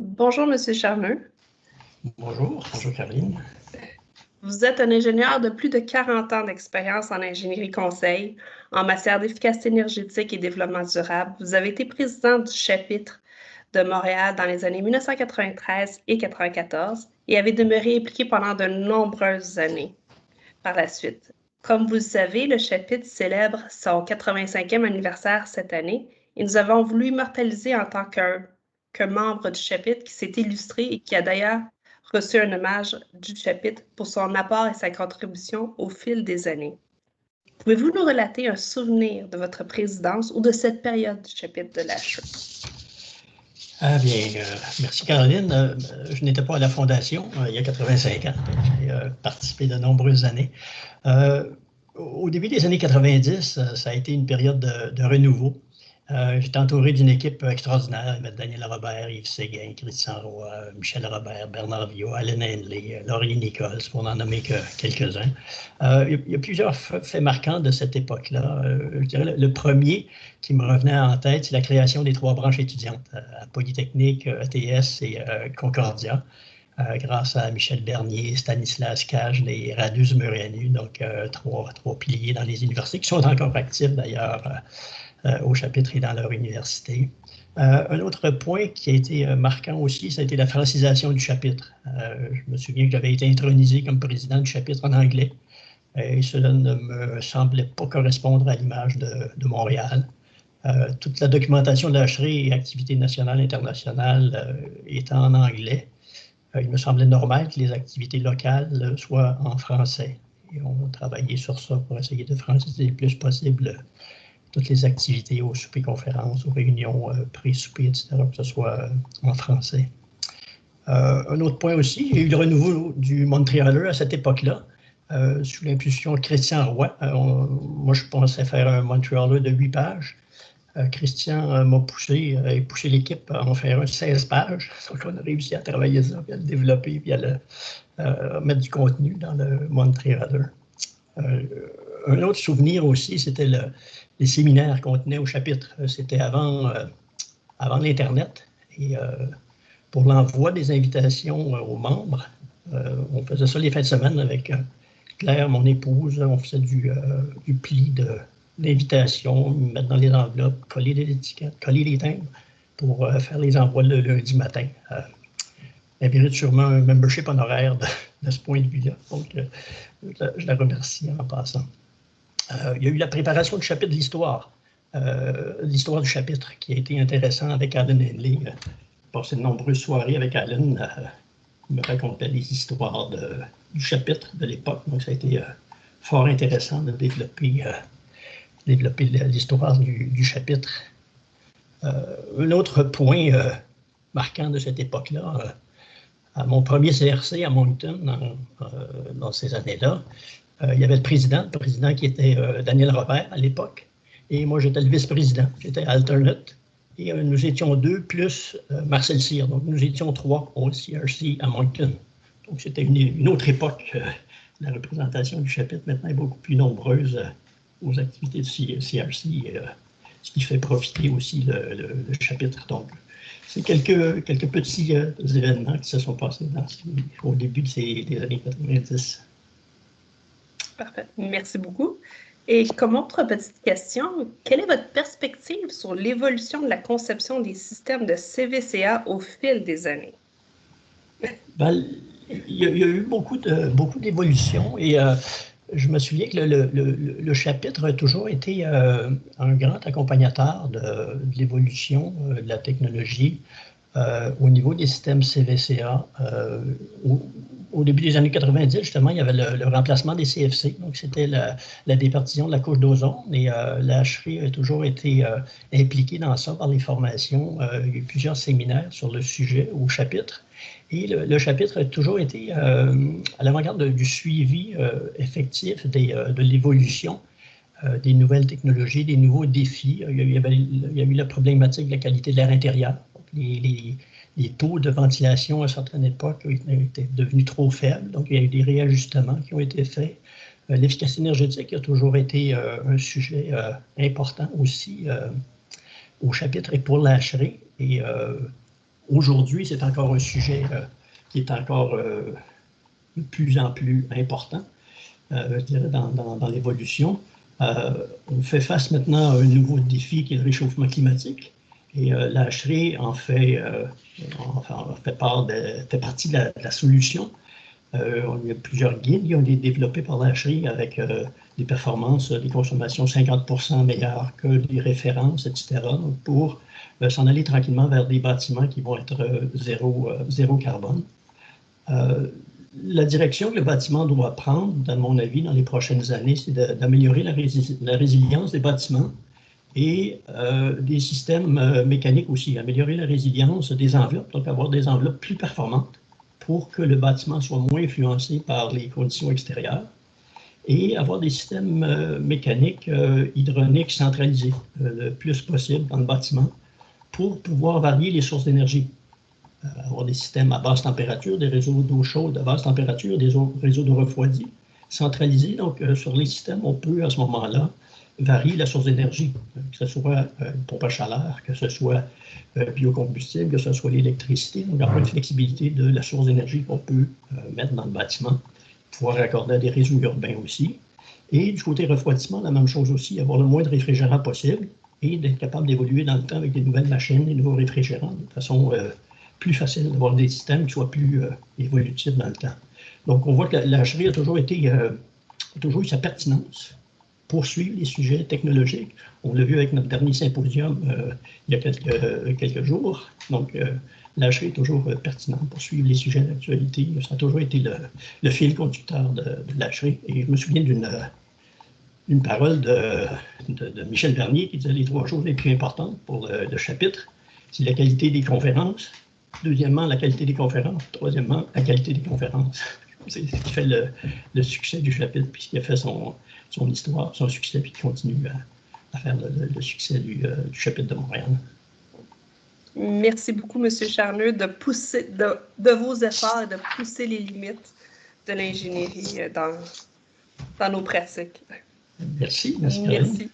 Bonjour, Monsieur Charmeux. Bonjour Caroline. Vous êtes un ingénieur de plus de 40 ans d'expérience en ingénierie conseil en matière d'efficacité énergétique et développement durable. Vous avez été président du chapitre de Montréal dans les années 1993 et 1994 et avez demeuré impliqué pendant de nombreuses années par la suite. Comme vous le savez, le chapitre célèbre son 85e anniversaire cette année et nous avons voulu immortaliser en tant qu'un membre du chapitre qui s'est illustré et qui a d'ailleurs reçu un hommage du chapitre pour son apport et sa contribution au fil des années. Pouvez-vous nous relater un souvenir de votre présidence ou de cette période du chapitre de l'ASHRAE? Ah bien, merci Caroline. Je n'étais pas à la Fondation il y a 85 ans. J'ai participé de nombreuses années. Au début des années 90, ça a été une période de renouveau. J'étais entouré d'une équipe extraordinaire, avec Daniel Robert, Yves Séguin, Christian Roy, Michel Robert, Bernard Viau, Alain Henley, Laurie Nichols, pour n'en nommer que quelques-uns. Il y a plusieurs faits marquants de cette époque-là. Je dirais le premier qui me revenait en tête, c'est la création des 3 branches étudiantes, à Polytechnique, ETS et Concordia. Grâce à Michel Bernier, Stanislas Cage et Radus Murenu, donc trois piliers dans les universités qui sont encore actifs d'ailleurs au chapitre et dans leur université. Un autre point qui a été marquant aussi, ça a été la francisation du chapitre. Je me souviens que j'avais été intronisé comme président du chapitre en anglais et cela ne me semblait pas correspondre à l'image de Montréal. Toute la documentation de l'ASHRAE et activités nationales et internationales étant en anglais, il me semblait normal que les activités locales soient en français. Et on a travaillé sur ça pour essayer de franciser le plus possible toutes les activités aux soupers-conférences, aux réunions pré-souper, etc., que ce soit en français. Un autre point aussi, il y a eu le renouveau du Montréaler à cette époque-là, sous l'impulsion de Christian Roy. Moi, je pensais faire un Montréaler de 8 pages. Christian m'a poussé et poussé l'équipe à en faire un 16 pages. Donc, on a réussi à travailler ça, puis à le développer, puis à mettre du contenu dans le Montréaler. Un autre souvenir aussi, c'était les séminaires qu'on tenait au chapitre. C'était avant l'Internet. Et pour l'envoi des invitations aux membres, on faisait ça les fins de semaine avec Claire, mon épouse. On faisait du pli d'invitation, mettre dans les enveloppes, coller les étiquettes, coller les timbres pour faire les envois le lundi matin. Elle mérite sûrement un membership honoraire de ce point de vue-là. Donc, je la remercie en passant. Il y a eu la préparation du chapitre de l'histoire du chapitre qui a été intéressant avec Alan Henley. J'ai passé de nombreuses soirées avec Alan. Il me racontait les histoires du chapitre de l'époque. Donc, ça a été fort intéressant de développer l'histoire du chapitre. Un autre point marquant de cette époque-là, à mon premier CRC à Moncton, dans ces années-là, il y avait le président qui était Daniel Robert à l'époque, et moi j'étais le vice-président, j'étais alternate, et nous étions 2 plus Marcel Cyr, donc nous étions 3 au CRC à Moncton. Donc c'était une autre époque. La représentation du chapitre maintenant est beaucoup plus nombreuse aux activités du CRC, ce qui fait profiter aussi le chapitre. Donc, c'est quelques petits événements qui se sont passés au début des années 90. Parfait. Merci beaucoup. Et comme autre petite question, quelle est votre perspective sur l'évolution de la conception des systèmes de CVCA au fil des années? Ben, il y a eu beaucoup d'évolutions et je me souviens que le chapitre a toujours été un grand accompagnateur de l'évolution de la technologie au niveau des systèmes CVCA. Au début des années 90, justement, il y avait le remplacement des CFC, donc c'était la départition de la couche d'ozone, et l'ASHRAE a toujours été impliquée dans ça par les formations. Il y a eu plusieurs séminaires sur le sujet au chapitre. Et le chapitre a toujours été à l'avant-garde du suivi effectif de l'évolution des nouvelles technologies, des nouveaux défis. Il y a eu la problématique de la qualité de l'air intérieur. Les taux de ventilation à certaines époques étaient devenus trop faibles, donc il y a eu des réajustements qui ont été faits. L'efficacité énergétique a toujours été un sujet important aussi au chapitre et pour l'ASHRAE. Et Aujourd'hui, c'est encore un sujet qui est encore de plus en plus important, je dirais, dans l'évolution. On fait face maintenant à un nouveau défi qui est le réchauffement climatique. Et l'Hacherie en fait partie de la solution. Il y a plusieurs guides qui ont été développés par l'Hacherie avec des performances, des consommations 50% meilleures que les références, etc. Donc pour s'en aller tranquillement vers des bâtiments qui vont être zéro carbone. La direction que le bâtiment doit prendre, à mon avis, dans les prochaines années, c'est d'améliorer la résilience des bâtiments et des systèmes mécaniques aussi, améliorer la résilience des enveloppes, donc avoir des enveloppes plus performantes pour que le bâtiment soit moins influencé par les conditions extérieures et avoir des systèmes mécaniques hydrauliques centralisés le plus possible dans le bâtiment pour pouvoir varier les sources d'énergie. Avoir des systèmes à basse température, des réseaux d'eau chaude à basse température, des réseaux d'eau refroidie centralisés. Donc, sur les systèmes, on peut à ce moment-là varier la source d'énergie, que ce soit une pompe à chaleur, que ce soit biocombustible, que ce soit l'électricité. Donc, avoir une flexibilité de la source d'énergie qu'on peut mettre dans le bâtiment, pouvoir raccorder à des réseaux urbains aussi. Et du côté refroidissement, la même chose aussi, avoir le moins de réfrigérants possible et d'être capable d'évoluer dans le temps avec des nouvelles machines, des nouveaux réfrigérants, de façon plus facile d'avoir des systèmes qui soient plus évolutifs dans le temps. Donc, on voit que l'Hacherie a toujours eu sa pertinence pour suivre les sujets technologiques. On l'a vu avec notre dernier symposium il y a quelques jours. Donc, l'Hacherie est toujours pertinente pour suivre les sujets d'actualité. Ça a toujours été le fil conducteur de l'Hacherie. Et je me souviens d'une parole de Michel Bernier qui disait les 3 choses les plus importantes pour le chapitre, c'est la qualité des conférences. Deuxièmement, la qualité des conférences. Troisièmement, la qualité des conférences. C'est ce qui fait le succès du chapitre, puis ce qui a fait son histoire, son succès, puis qui continue à faire le succès du chapitre de Montréal. Merci beaucoup, M. Charneux, de vos efforts et de pousser les limites de l'ingénierie dans nos pratiques. Merci. Merci.